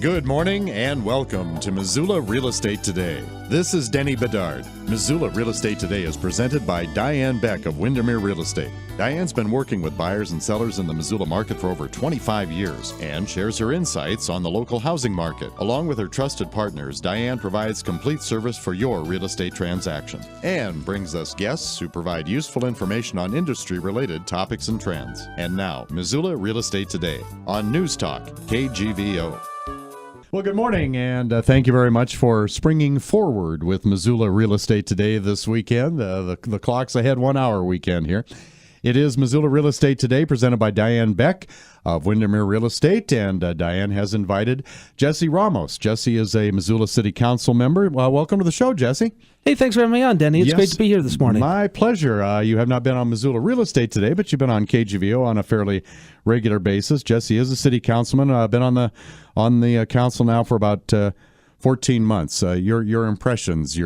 Good morning and welcome to Missoula Real Estate Today. This is Denny Bedard. Missoula Real Estate Today is presented by Diane Beck of Windermere Real Estate. Diane's been working with buyers and sellers in the Missoula market for over 25 years and shares her insights on the local housing market. Along with her trusted partners, Diane provides complete service for your real estate transaction and brings us guests who provide useful information on industry-related topics and trends. And now, Missoula Real Estate Today on News Talk, KGVO. Well, good morning, and thank you very much for springing forward with Missoula Real Estate Today this weekend. The clock's ahead 1 hour weekend here. It is Missoula Real Estate Today, presented by Diane Beck of Windermere Real Estate, and Diane has invited Jesse Ramos. Jesse is a Missoula City Council member. Welcome to the show, Jesse. Hey, thanks for having me on, Denny. It's great to be here this morning. My pleasure. You have not been on Missoula Real Estate Today, but you've been on KGVO on a fairly regular basis. Jesse is a city councilman. Been on the council now for about 14 months. Your impressions,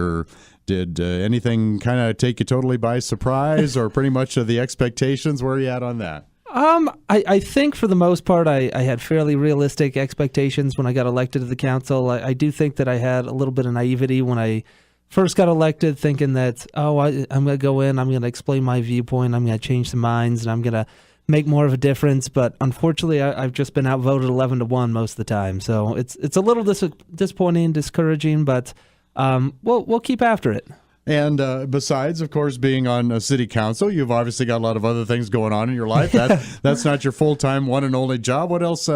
did anything kind of take you totally by surprise, or pretty much the expectations? Where are you at on that? I think for the most part, I had fairly realistic expectations when I got elected to the council. I do think that I had a little bit of naivety when I first got elected, thinking that, I'm going to go in, I'm going to explain my viewpoint, I'm going to change some minds, and I'm going to make more of a difference. But unfortunately, I've just been outvoted 11-1 most of the time. So it's a little disappointing, discouraging, but we'll keep after it. And besides, of course, being on a city council, you've obviously got a lot of other things going on in your life. That's not your full-time, one and only job. What else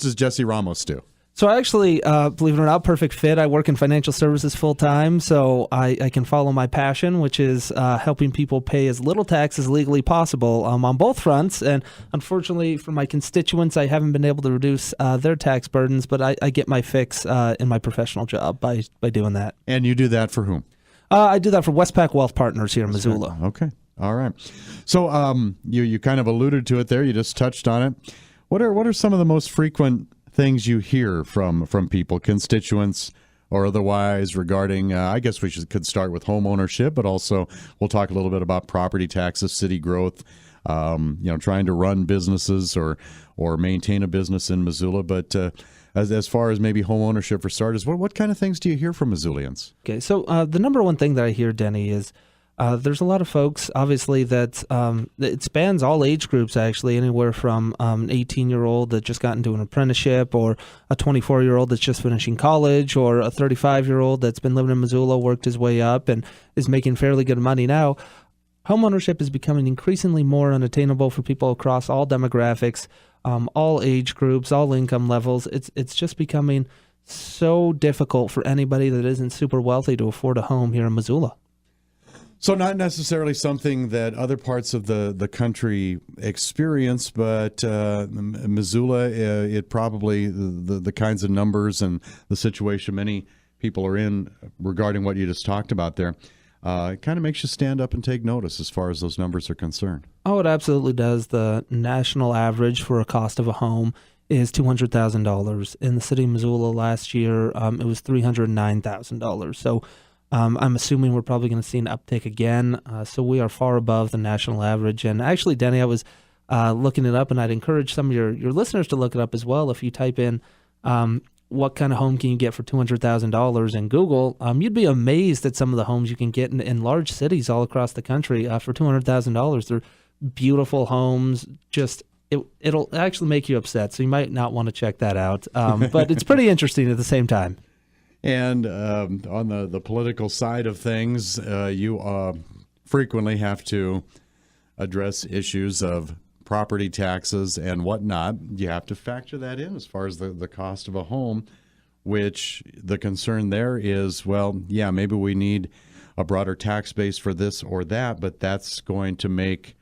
does Jesse Ramos do? So I actually, believe it or not, perfect fit. I work in financial services full-time, so I can follow my passion, which is helping people pay as little tax as legally possible on both fronts. And unfortunately for my constituents, I haven't been able to reduce their tax burdens, but I get my fix in my professional job by doing that. And you do that for whom? I do that for Westpac Wealth Partners here in Missoula. Okay. All right. So you kind of alluded to it there. You just touched on it. What are some of the most frequent things you hear from people, constituents or otherwise, regarding, I guess we could start with home ownership, but also we'll talk a little bit about property taxes, city growth, trying to run businesses or maintain a business in Missoula. But as far as maybe home ownership for starters, what kind of things do you hear from Missoulians? Okay, so the number one thing that I hear, Denny, is there's a lot of folks, obviously, that it spans all age groups, actually, anywhere from an 18-year-old that just got into an apprenticeship, or a 24-year-old that's just finishing college, or a 35-year-old that's been living in Missoula, worked his way up, and is making fairly good money now. Homeownership is becoming increasingly more unattainable for people across all demographics, all age groups, all income levels. It's just becoming so difficult for anybody that isn't super wealthy to afford a home here in Missoula. So not necessarily something that other parts of the country experience, but Missoula, it probably, the kinds of numbers and the situation many people are in regarding what you just talked about there, it kind of makes you stand up and take notice as far as those numbers are concerned. Oh, it absolutely does. The national average for a cost of a home is $200,000. In the city of Missoula last year, it was $309,000. So I'm assuming we're probably going to see an uptick again. So we are far above the national average. And actually, Denny, I was looking it up, and I'd encourage some of your listeners to look it up as well. If you type in what kind of home can you get for $200,000 in Google, you'd be amazed at some of the homes you can get in large cities all across the country for $200,000. They're beautiful homes. Just it'll actually make you upset, so you might not want to check that out. But it's pretty interesting at the same time. And on the political side of things, you frequently have to address issues of property taxes and whatnot. You have to factor that in as far as the cost of a home, which the concern there is, well, yeah, maybe we need a broader tax base for this or that, but that's going to make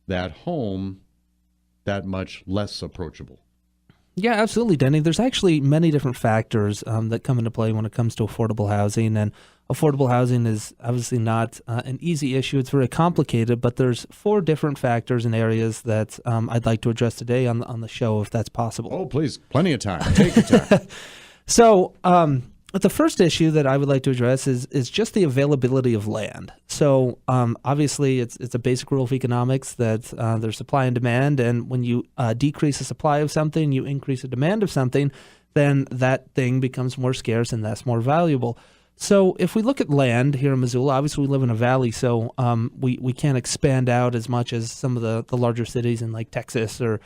that home that much less approachable. Yeah, absolutely, Denny. There's actually many different factors that come into play when it comes to affordable housing, and affordable housing is obviously not an easy issue. It's very complicated, but there's 4 different factors and areas that I'd like to address today on the show, if that's possible. Oh, please. Plenty of time. Take your time. So the first issue that I would like to address is just the availability of land. So obviously, it's a basic rule of economics that there's supply and demand, and when you decrease the supply of something, you increase the demand of something, then that thing becomes more scarce and that's more valuable. So if we look at land here in Missoula, obviously we live in a valley, so we can't expand out as much as some of the larger cities in like Texas or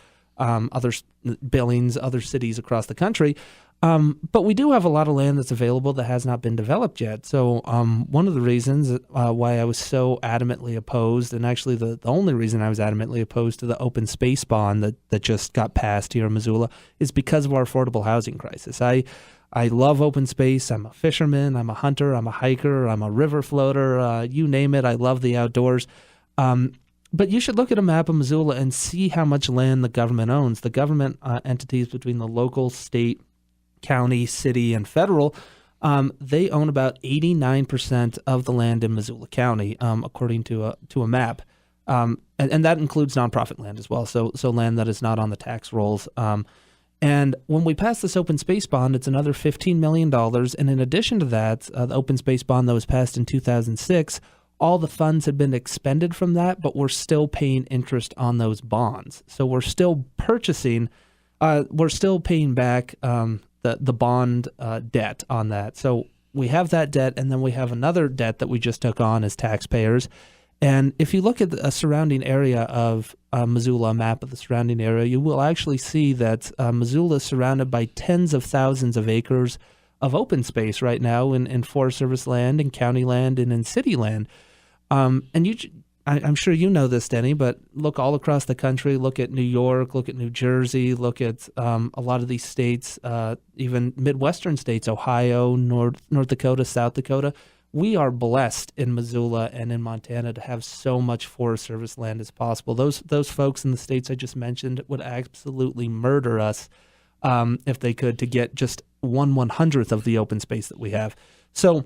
Billings, other cities across the country. But we do have a lot of land that's available that has not been developed yet. So one of the reasons why I was so adamantly opposed, and actually the only reason I was adamantly opposed to the open space bond that just got passed here in Missoula, is because of our affordable housing crisis. I love open space. I'm a fisherman. I'm a hunter. I'm a hiker. I'm a river floater. You name it. I love the outdoors. But you should look at a map of Missoula and see how much land the government owns. The government entities between the local, state, county, city, and federal, they own about 89% of the land in Missoula County, according to a map. And that includes nonprofit land as well, so land that is not on the tax rolls. And when we pass this open space bond, it's another $15 million. And in addition to that, the open space bond that was passed in 2006, all the funds had been expended from that, but we're still paying interest on those bonds. So we're still paying back the bond debt on that. So we have that debt, and then we have another debt that we just took on as taxpayers. And if you look at a surrounding area of Missoula, a map of the surrounding area, you will actually see that Missoula is surrounded by tens of thousands of acres of open space right now in Forest Service land, in county land, and in city land. I'm sure you know this, Denny, but look all across the country. Look at New York, look at New Jersey, look at a lot of these states, even Midwestern states, Ohio, North Dakota, South Dakota. We are blessed in Missoula and in Montana to have so much Forest Service land as possible. Those folks in the states I just mentioned would absolutely murder us if they could, to get just 1/100th of the open space that we have. So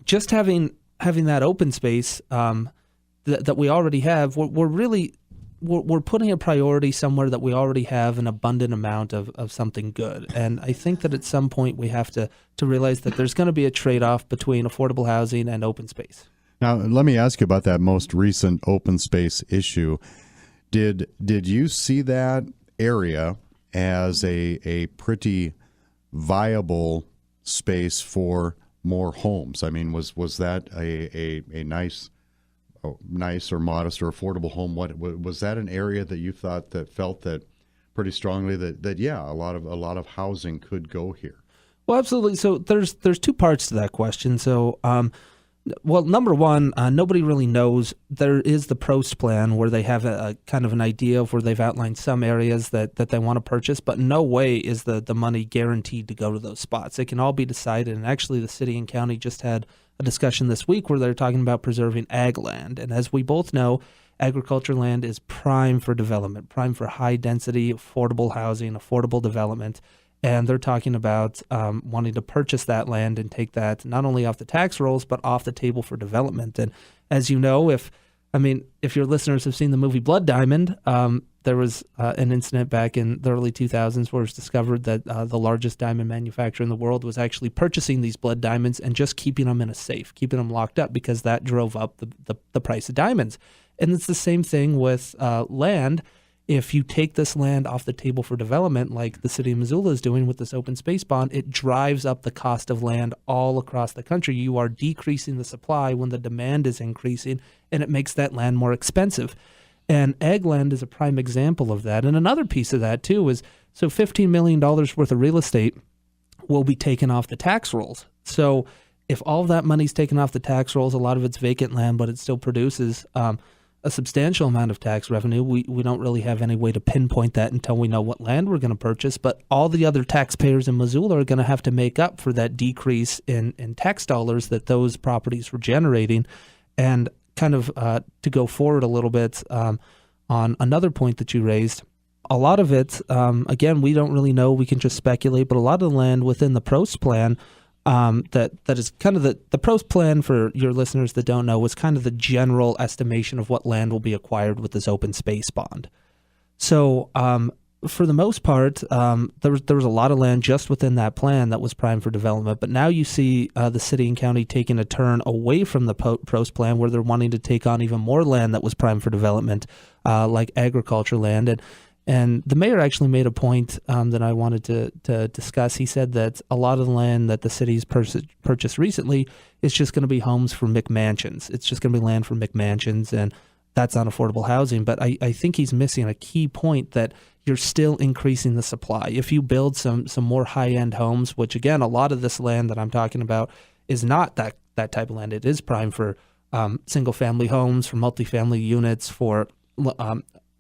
just having that open space that we already have, we're putting a priority somewhere that we already have an abundant amount of something good. And I think that at some point we have to realize that there's going to be a trade-off between affordable housing and open space. Now, let me ask you about that most recent open space issue. Did you see that area as a pretty viable space for more homes? I mean, was that a nice or modest or affordable home? What was that an area that you felt that pretty strongly that yeah, a lot of housing could go here? Well, absolutely. So there's two parts to that question. So well, number one, nobody really knows. There is the Prost plan where they have a kind of an idea of where they've outlined some areas that they want to purchase, but no way is the money guaranteed to go to those spots. It can all be decided. And actually the city and county just had a discussion this week where they're talking about preserving ag land. And as we both know, agriculture land is prime for development, prime for high density, affordable housing, affordable development. And they're talking about wanting to purchase that land and take that not only off the tax rolls, but off the table for development. And as you know, if your listeners have seen the movie Blood Diamond, there was an incident back in the early 2000s where it was discovered that the largest diamond manufacturer in the world was actually purchasing these blood diamonds and just keeping them in a safe, keeping them locked up, because that drove up the price of diamonds. And it's the same thing with land. If you take this land off the table for development, like the city of Missoula is doing with this open space bond, it drives up the cost of land all across the country. You are decreasing the supply when the demand is increasing, and it makes that land more expensive. And ag land is a prime example of that. And another piece of that, too, is so $15 million worth of real estate will be taken off the tax rolls. So if all of that money's taken off the tax rolls, a lot of it's vacant land, but it still produces a substantial amount of tax revenue. We don't really have any way to pinpoint that until we know what land we're going to purchase, but all the other taxpayers in Missoula are going to have to make up for that decrease in tax dollars that those properties were generating. And kind of to go forward a little bit on another point that you raised, a lot of it, again, we don't really know, we can just speculate, but a lot of the land within the Prost plan, that is kind of the Prost plan, for your listeners that don't know, was kind of the general estimation of what land will be acquired with this open space bond. So for the most part, there was a lot of land just within that plan that was prime for development. But now you see the city and county taking a turn away from the Prost plan, where they're wanting to take on even more land that was prime for development, like agriculture land. And the mayor actually made a point that I wanted to discuss. He said that a lot of the land that the city's purchased recently is just going to be homes for McMansions. It's just going to be land for McMansions, and that's not affordable housing. But I think he's missing a key point, that you're still increasing the supply. If you build some more high-end homes, which again, a lot of this land that I'm talking about is not that type of land. It is prime for single-family homes, for multifamily units, for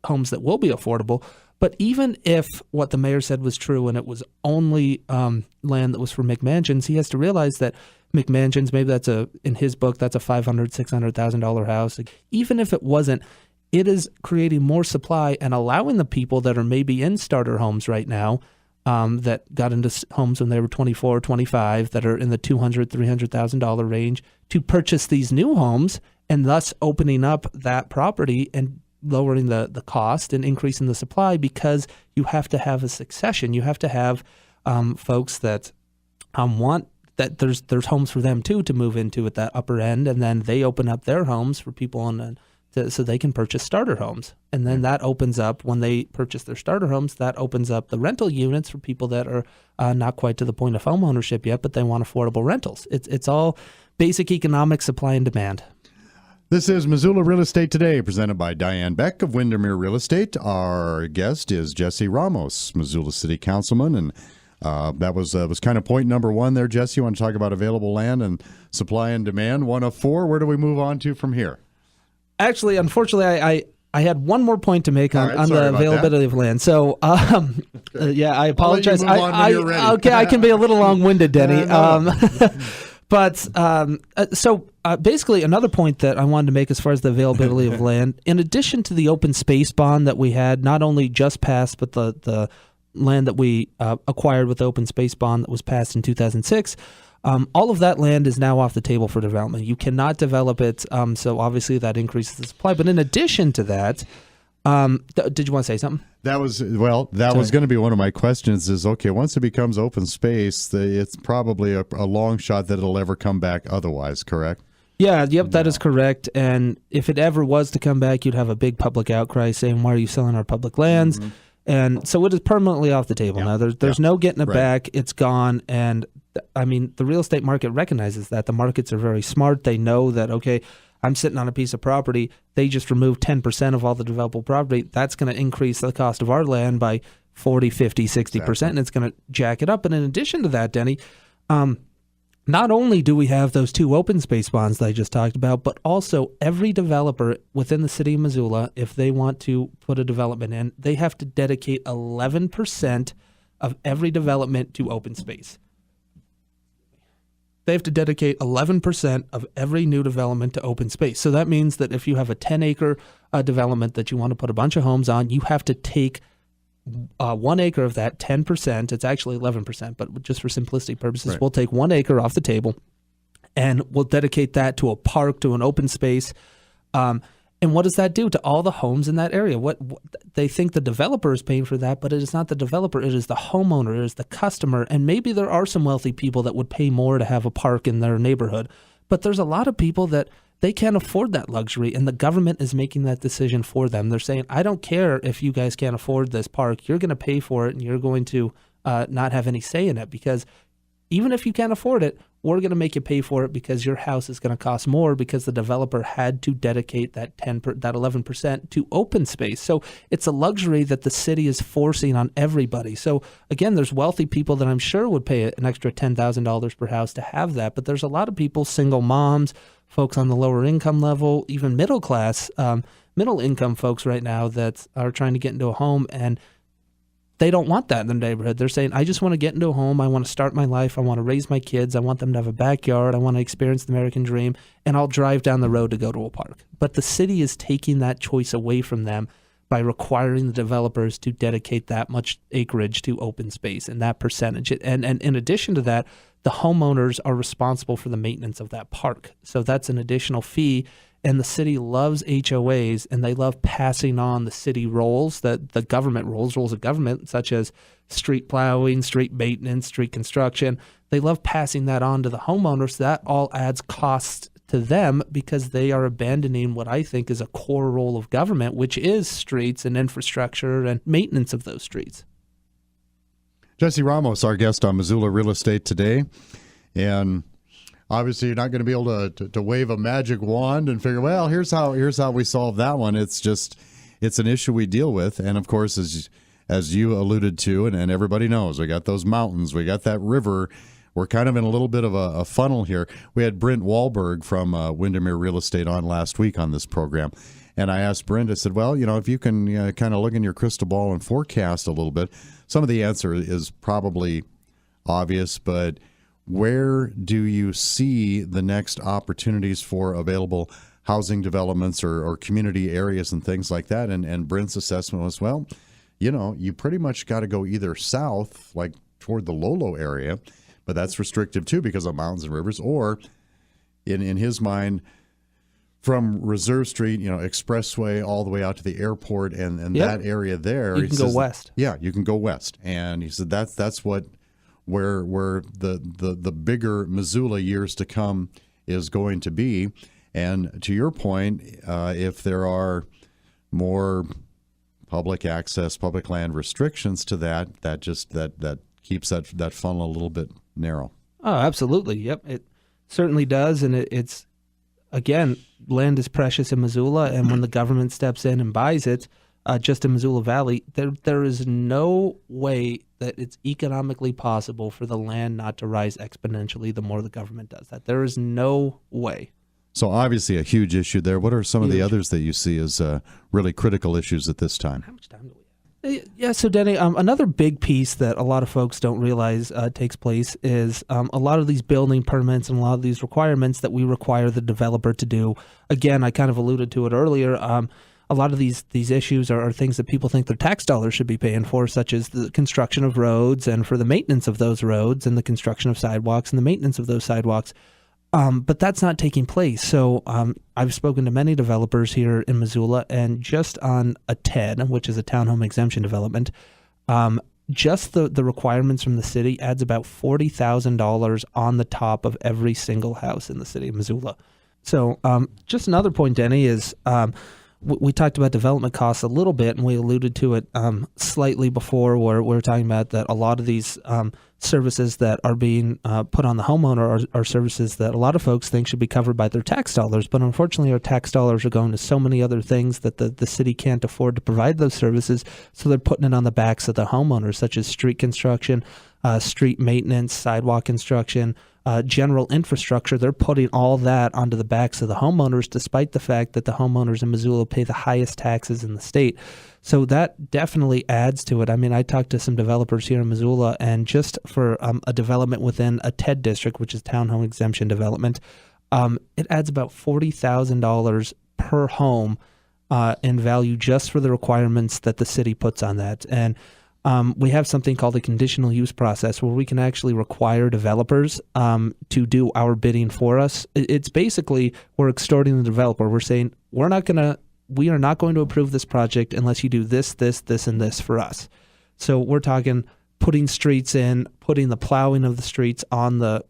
homes that will be affordable. But even if what the mayor said was true and it was only land that was for McMansions, he has to realize that McMansions, maybe in his book, that's a $500,000, $600,000 house. Even if it wasn't, it is creating more supply and allowing the people that are maybe in starter homes right now, that got into homes when they were 24, 25, that are in the $200,000, $300,000 range, to purchase these new homes, and thus opening up that property and lowering the cost and increasing the supply, because you have to have a succession. You have to have folks that want that there's homes for them too to move into at that upper end, and then they open up their homes for people so they can purchase starter homes. And then that opens up, when they purchase their starter homes, that opens up the rental units for people that are not quite to the point of home ownership yet, but they want affordable rentals. It's all basic economic supply and demand. This is Missoula Real Estate Today, presented by Diane Beck of Windermere Real Estate. Our guest is Jesse Ramos, Missoula City Councilman, and that was kind of point number one there. Jesse, you want to talk about available land and supply and demand? 1 of 4. Where do we move on to from here? Actually, unfortunately, I had one more point to make on the availability of land. So, I apologize. I can be a little long-winded, Denny. Basically, another point that I wanted to make as far as the availability of land, in addition to the open space bond that we had, not only just passed, but the land that we acquired with the open space bond that was passed in 2006, all of that land is now off the table for development. You cannot develop it, so obviously that increases the supply. But in addition to that, did you want to say something? That was going to be one of my questions is, okay, once it becomes open space, it's probably a long shot that it'll ever come back otherwise, correct? That is correct. And if it ever was to come back, you'd have a big public outcry saying, why are you selling our public lands? Mm-hmm. And so it is permanently off the table now. There's no getting it back. It's gone. And I mean, the real estate market recognizes that. The markets are very smart. They know that, okay, I'm sitting on a piece of property. They just removed 10% of all the developable property. That's going to increase the cost of our land by 40, 50, 60%, exactly. And it's going to jack it up. And in addition to that, Denny, not only do we have those 2 open space bonds that I just talked about, but also every developer within the city of Missoula, if they want to put a development in, they have to dedicate 11% of every development to open space. They have to dedicate 11% of every new development to open space. So that means that if you have a 10-acre development that you want to put a bunch of homes on, you have to take 1 acre of that, 10%. It's actually 11%, but just for simplicity purposes, We'll take 1 acre off the table, and we'll dedicate that to a park, to an open space. And what does that do to all the homes in that area? What they think the developer is paying for that, but it is not the developer. It is the homeowner. It is the customer. And maybe there are some wealthy people that would pay more to have a park in their neighborhood, but there's a lot of people that they can't afford that luxury, and the government is making that decision for them. They're saying, I don't care if you guys can't afford this park. You're going to pay for it, and you're going to not have any say in it, because even if you can't afford it, we're going to make you pay for it because your house is going to cost more because the developer had to dedicate that 11% to open space. So it's a luxury that the city is forcing on everybody. So again, there's wealthy people that I'm sure would pay an extra $10,000 per house to have that. But there's a lot of people, single moms, folks on the lower income level, even middle class, middle income folks right now that are trying to get into a home, and they don't want that in their neighborhood. They're saying, I just want to get into a home. I want to start my life. I want to raise my kids. I want them to have a backyard. I want to experience the American dream, and I'll drive down the road to go to a park. But the city is taking that choice away from them by requiring the developers to dedicate that much acreage to open space and that percentage. And in addition to that, the homeowners are responsible for the maintenance of that park. So that's an additional fee. And the city loves HOAs, and they love passing on the city roles, the government roles of government, such as street plowing, street maintenance, street construction. They love passing that on to the homeowners. So that all adds cost to them because they are abandoning what I think is a core role of government, which is streets and infrastructure and maintenance of those streets. Jesse Ramos, our guest on Missoula Real Estate Today. And obviously you're not going to be able to wave a magic wand and figure, well, here's how we solve that one. It's an issue we deal with. And of course, as you alluded to, and everybody knows, we got those mountains, we got that river. We're kind of in a little bit of a funnel here. We had Brent Wahlberg from Windermere Real Estate on last week on this program. And I asked Brent, I said, well, if you can kind of look in your crystal ball and forecast a little bit, some of the answer is probably obvious, but where do you see the next opportunities for available housing developments or community areas and things like that? And Brent's assessment was, well, you pretty much got to go either south, like toward the Lolo area, but that's restrictive too because of mountains and rivers, or in his mind, from Reserve Street, Expressway, all the way out to the airport and that area there. You can go west. Yeah, you can go west. And he said that's where the bigger Missoula years to come is going to be. And to your point, if there are more public access, public land restrictions to that keeps that funnel a little bit narrow. Oh, absolutely. Yep, it certainly does. And it's, again, land is precious in Missoula, and when the government steps in and buys it, just in Missoula Valley, there is no way that it's economically possible for the land not to rise exponentially the more the government does that. There is no way. So obviously a huge issue there. What are some of the others that you see as really critical issues at this time? How much time do we have? Yeah, so Denny, another big piece that a lot of folks don't realize takes place is a lot of these building permits and a lot of these requirements that we require the developer to do. Again, I kind of alluded to it earlier. A lot of these issues are things that people think their tax dollars should be paying for, such as the construction of roads and for the maintenance of those roads and the construction of sidewalks and the maintenance of those sidewalks. But that's not taking place. So I've spoken to many developers here in Missoula, and just on a TED, which is a townhome exemption development, just the requirements from the city adds about $40,000 on the top of every single house in the city of Missoula. So just another point, Denny, is we talked about development costs a little bit, and we alluded to it slightly before, where we were talking about that a lot of these services that are being put on the homeowner are services that a lot of folks think should be covered by their tax dollars. But unfortunately, our tax dollars are going to so many other things that the city can't afford to provide those services. So they're putting it on the backs of the homeowners, such as street construction, street maintenance, sidewalk construction, general infrastructure. They're putting all that onto the backs of the homeowners, despite the fact that the homeowners in Missoula pay the highest taxes in the state. So that definitely adds to it. I mean, I talked to some developers here in Missoula, and just for a development within a TED district, which is townhome exemption development, it adds about $40,000 per home in value just for the requirements that the city puts on that. And we have something called a conditional use process where we can actually require developers to do our bidding for us. It's basically, we're extorting the developer. We're saying, we are not going to approve this project unless you do this, this, this, and this for us. So we're talking putting streets in, putting the plowing of the streets on the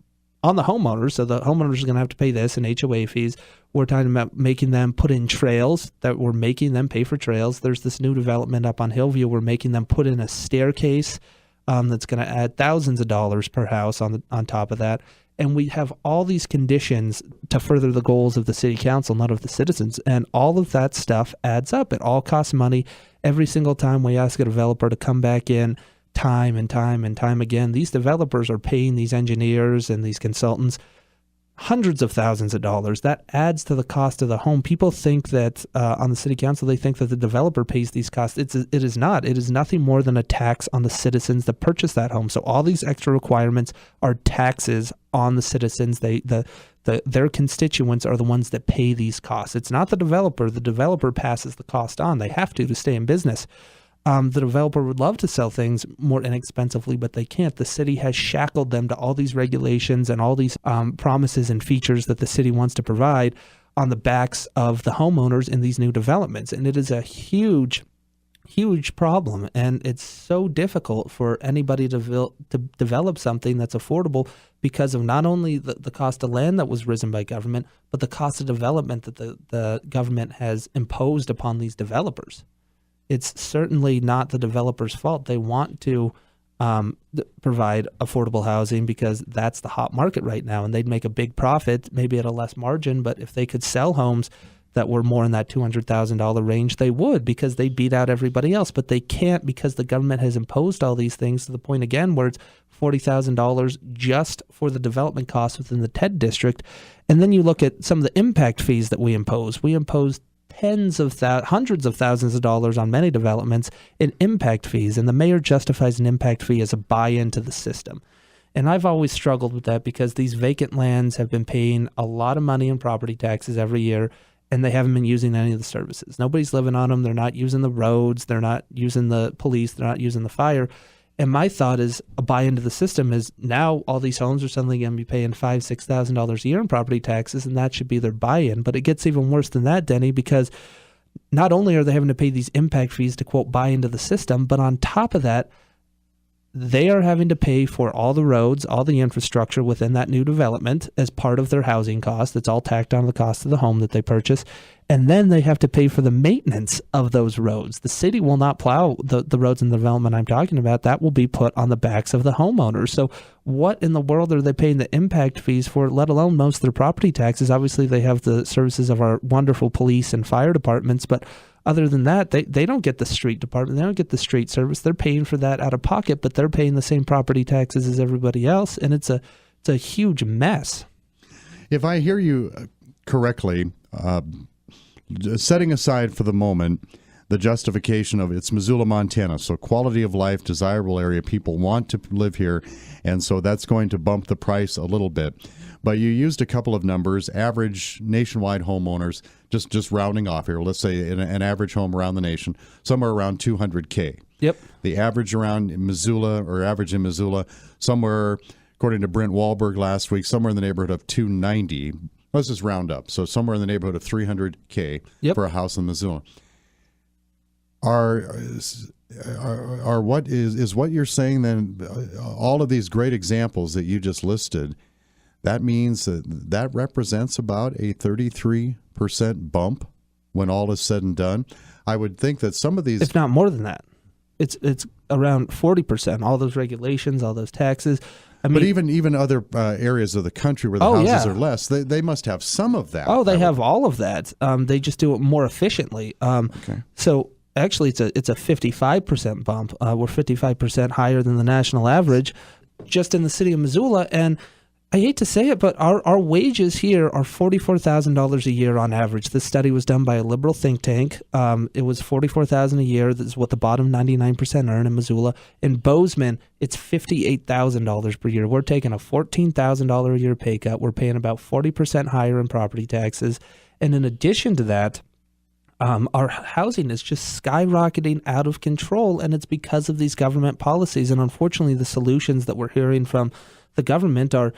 homeowners. So the homeowners are going to have to pay this and HOA fees. We're talking about making them put in trails, that we're making them pay for trails. There's this new development up on Hillview. We're making them put in a staircase that's going to add thousands of dollars per house on top of that. And we have all these conditions to further the goals of the city council, not of the citizens. And all of that stuff adds up. It all costs money. Every single time we ask a developer to come back in, time and time and time again, these developers are paying these engineers and these consultants hundreds of thousands of dollars. That adds to the cost of the home. People think that on the city council, they think that the developer pays these costs. It is not. It is nothing more than a tax on the citizens that purchase that home. So all these extra requirements are taxes on the citizens. Their constituents are the ones that pay these costs. It's not the developer. The developer passes the cost on. They have to stay in business. The developer would love to sell things more inexpensively, but they can't. The city has shackled them to all these regulations and all these promises and features that the city wants to provide on the backs of the homeowners in these new developments. And it is a huge huge problem, and it's so difficult for anybody to develop something that's affordable because of not only the cost of land that was risen by government, but the cost of development that the government has imposed upon these developers. It's certainly not the developers' fault. They want to provide affordable housing because that's the hot market right now, and they'd make a big profit, maybe at a less margin, but if they could sell homes that were more in that $200,000 range, they would, because they beat out everybody else. But they can't, because the government has imposed all these things to the point, again, where it's $40,000 just for the development costs within the TED district. And then you look at some of the impact fees that we impose. We impose hundreds of thousands of dollars on many developments in impact fees. And the mayor justifies an impact fee as a buy-in to the system. And I've always struggled with that because these vacant lands have been paying a lot of money in property taxes every year, and they haven't been using any of the services. Nobody's living on them. They're not using the roads. They're not using the police. They're not using the fire. And my thought is a buy into the system is now all these homes are suddenly going to be paying $5,000, $6,000 a year in property taxes, and that should be their buy-in. But it gets even worse than that, Denny, because not only are they having to pay these impact fees to, quote, buy into the system, but on top of that, they are having to pay for all the roads, all the infrastructure within that new development as part of their housing cost. It's all tacked on the cost of the home that they purchase. And then they have to pay for the maintenance of those roads. The city will not plow the roads in the development I'm talking about. That will be put on the backs of the homeowners. So what in the world are they paying the impact fees for, let alone most of their property taxes? Obviously, they have the services of our wonderful police and fire departments, but other than that, they don't get the street department. They don't get the street service. They're paying for that out of pocket, but they're paying the same property taxes as everybody else, and it's a huge mess. If I hear you correctly, setting aside for the moment the justification of it's Missoula, Montana, so quality of life, desirable area, people want to live here, and so that's going to bump the price a little bit. But you used a couple of numbers, average nationwide homeowners, just rounding off here. Let's say an average home around the nation, somewhere around $200K. Yep. The average around Missoula, or average in Missoula, somewhere, according to Brent Wahlberg last week, somewhere in the neighborhood of $290. Let's just round up. So somewhere in the neighborhood of $300K for a house in Missoula. Are what is what you're saying then? All of these great examples that you just listed, that means that represents about a 33% bump when all is said and done. I would think that some of these, if not more than that, it's around 40%. All those regulations, all those taxes. I mean, but even other areas of the country where the houses are less, they must have some of that. Oh, they have all of that. They just do it more efficiently. Okay. So actually, it's a 55% bump. We're 55% higher than the national average, just in the city of Missoula. And I hate to say it, but our wages here are $44,000 a year on average. This study was done by a liberal think tank. It was $44,000 a year. This is what the bottom 99% earn in Missoula. In Bozeman, it's $58,000 per year. We're taking a $14,000 a year pay cut. We're paying about 40% higher in property taxes. And in addition to that, our housing is just skyrocketing out of control, and it's because of these government policies. And unfortunately, the solutions that we're hearing from the government are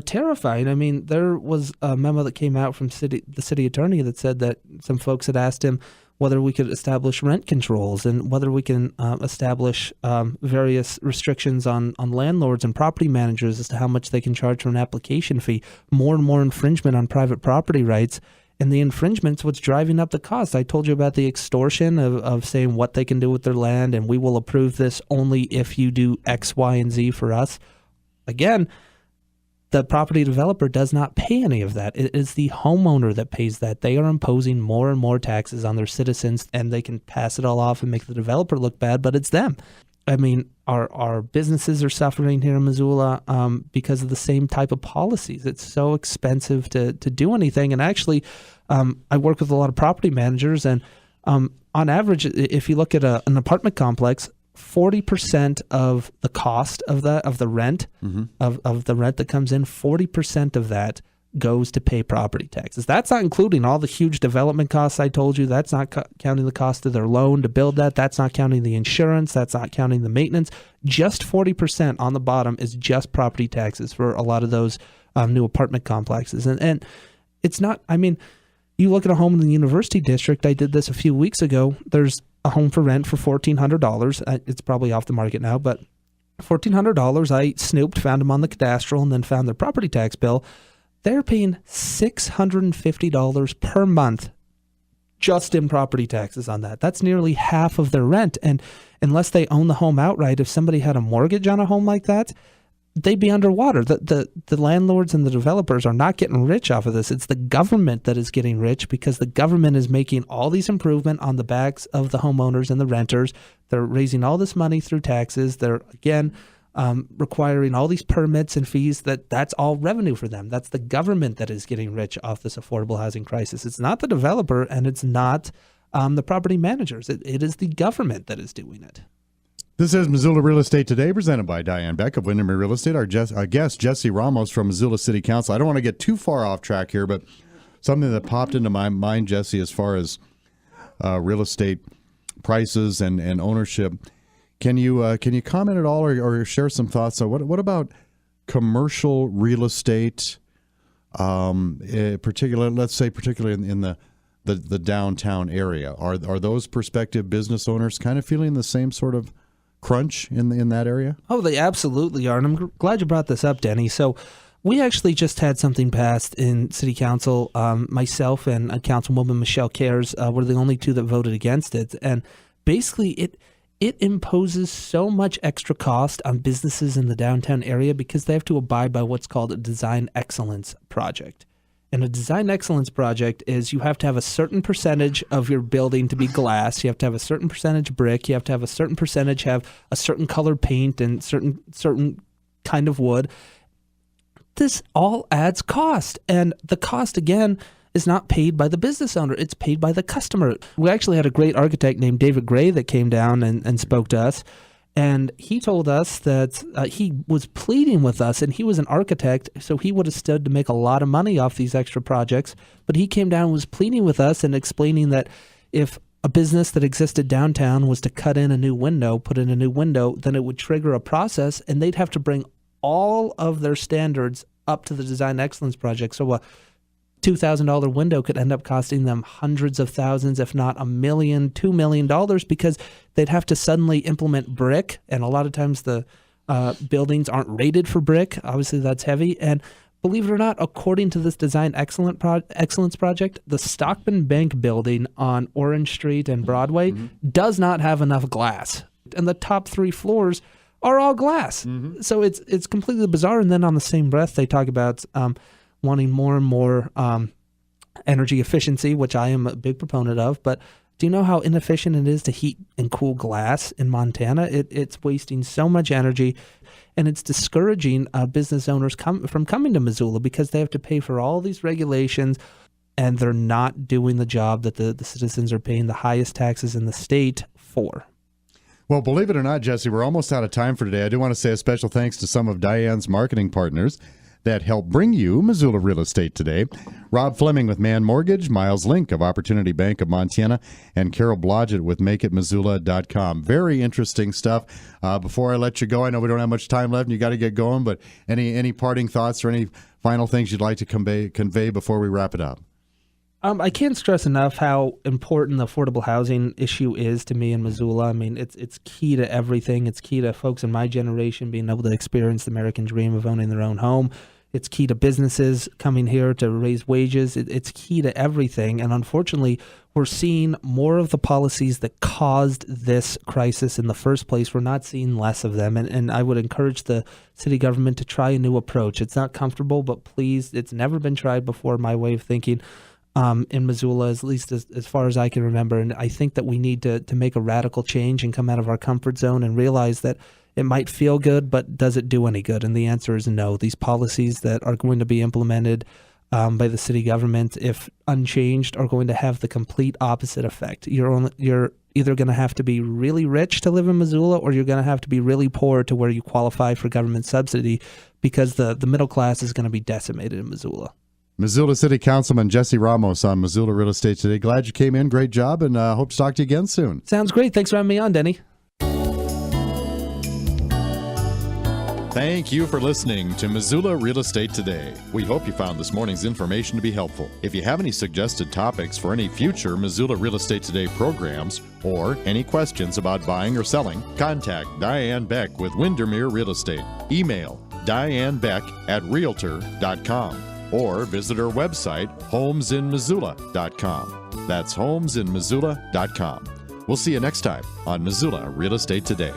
terrifying. I mean, there was a memo that came out from the city attorney that said that some folks had asked him whether we could establish rent controls and whether we can establish various restrictions on landlords and property managers as to how much they can charge for an application fee. More and more infringement on private property rights. And the infringement's what's driving up the cost. I told you about the extortion of saying what they can do with their land, and we will approve this only if you do X, Y, and Z for us. Again, the property developer does not pay any of that. It is the homeowner that pays that. They are imposing more and more taxes on their citizens, and they can pass it all off and make the developer look bad, but it's them. I mean, our businesses are suffering here in Missoula because of the same type of policies. It's so expensive to do anything. And actually, I work with a lot of property managers, and on average, if you look at an apartment complex, 40% of the cost of the rent of the rent that comes in, 40% of that goes to pay property taxes. That's not including all the huge development costs I told you. That's not counting the cost of their loan to build that. That's not counting the insurance. That's not counting the maintenance. Just 40% on the bottom is just property taxes for a lot of those new apartment complexes. And it's not, I mean, You look at a home in the University District. I did this a few weeks ago. There's a home for rent for $1,400. It's probably off the market now, but $1,400. I snooped, found them on the cadastral, and then found their property tax bill. They're paying $650 per month just in property taxes on that. That's nearly half of their rent. And unless they own the home outright, if somebody had a mortgage on a home like that, they'd be underwater. The landlords and the developers are not getting rich off of this. It's the government that is getting rich because the government is making all these improvements on the backs of the homeowners and the renters. They're raising all this money through taxes. They're, again, requiring all these permits and fees. That's all revenue for them. That's the government that is getting rich off this affordable housing crisis. It's not the developer, and it's not the property managers. It is the government that is doing it. This is Missoula Real Estate Today, presented by Diane Beck of Windermere Real Estate. Our guest, Jesse Ramos from Missoula City Council. I don't want to get too far off track here, but something that popped into my mind, Jesse, as far as real estate prices and ownership. Can you comment at all or share some thoughts on what about commercial real estate, particularly in the downtown area? Are those prospective business owners kind of feeling the same sort of crunch in that area? Oh, they absolutely are. And I'm glad you brought this up, Denny. So we actually just had something passed in City Council. Myself and Councilwoman Michelle Cares were the only two that voted against it. And basically it imposes so much extra cost on businesses in the downtown area because they have to abide by what's called a design excellence project. And a design excellence project is you have to have a certain percentage of your building to be glass. You have to have a certain percentage brick. You have to have a certain percentage have a certain color paint and certain kind of wood. This all adds cost. And the cost, again, is not paid by the business owner. It's paid by the customer. We actually had a great architect named David Gray that came down and spoke to us. And he told us that he was pleading with us, and he was an architect, so he would have stood to make a lot of money off these extra projects. But he came down and was pleading with us and explaining that if a business that existed downtown was to put in a new window, then it would trigger a process, and they'd have to bring all of their standards up to the design excellence project. So a $2,000 window could end up costing them hundreds of thousands, if not $1 million, $2 million, because they'd have to suddenly implement brick. And a lot of times the buildings aren't rated for brick. Obviously, that's heavy. And believe it or not, according to this design excellence project, the Stockman Bank building on Orange Street and Broadway does not have enough glass. And the top 3 floors are all glass. So it's completely bizarre. And then on the same breath, they talk about wanting more and more energy efficiency, which I am a big proponent of. But do you know how inefficient it is to heat and cool glass in Montana? It's wasting so much energy, and it's discouraging business owners from coming to Missoula because they have to pay for all these regulations, and they're not doing the job that the citizens are paying the highest taxes in the state for. Well, believe it or not, Jesse, we're almost out of time for today. I do want to say a special thanks to some of Diane's marketing partners that help bring you Missoula Real Estate Today. Rob Fleming with Man Mortgage, Miles Link of Opportunity Bank of Montana, and Carol Blodgett with MakeItMissoula.com. Very interesting stuff. Before I let you go, I know we don't have much time left and you got to get going, but any parting thoughts or any final things you'd like to convey before we wrap it up? I can't stress enough how important the affordable housing issue is to me in Missoula. I mean, it's key to everything. It's key to folks in my generation being able to experience the American dream of owning their own home. It's key to businesses coming here to raise wages. It's key to everything. And unfortunately, we're seeing more of the policies that caused this crisis in the first place. We're not seeing less of them. And I would encourage the city government to try a new approach. It's not comfortable, but please, it's never been tried before, my way of thinking. In Missoula, at least as far as I can remember. And I think that we need to make a radical change and come out of our comfort zone and realize that it might feel good, but does it do any good? And the answer is no. These policies that are going to be implemented by the city government, if unchanged, are going to have the complete opposite effect. You're either going to have to be really rich to live in Missoula, or you're going to have to be really poor to where you qualify for government subsidy, because the middle class is going to be decimated in Missoula. Missoula City Councilman Jesse Ramos on Missoula Real Estate Today. Glad you came in. Great job, and hope to talk to you again soon. Sounds great. Thanks for having me on, Denny. Thank you for listening to Missoula Real Estate Today. We hope you found this morning's information to be helpful. If you have any suggested topics for any future Missoula Real Estate Today programs or any questions about buying or selling, contact Diane Beck with Windermere Real Estate. Email dianebeck@realtor.com or visit her website homesinmissoula.com. That's homesinmissoula.com. We'll see you next time on Missoula Real Estate Today.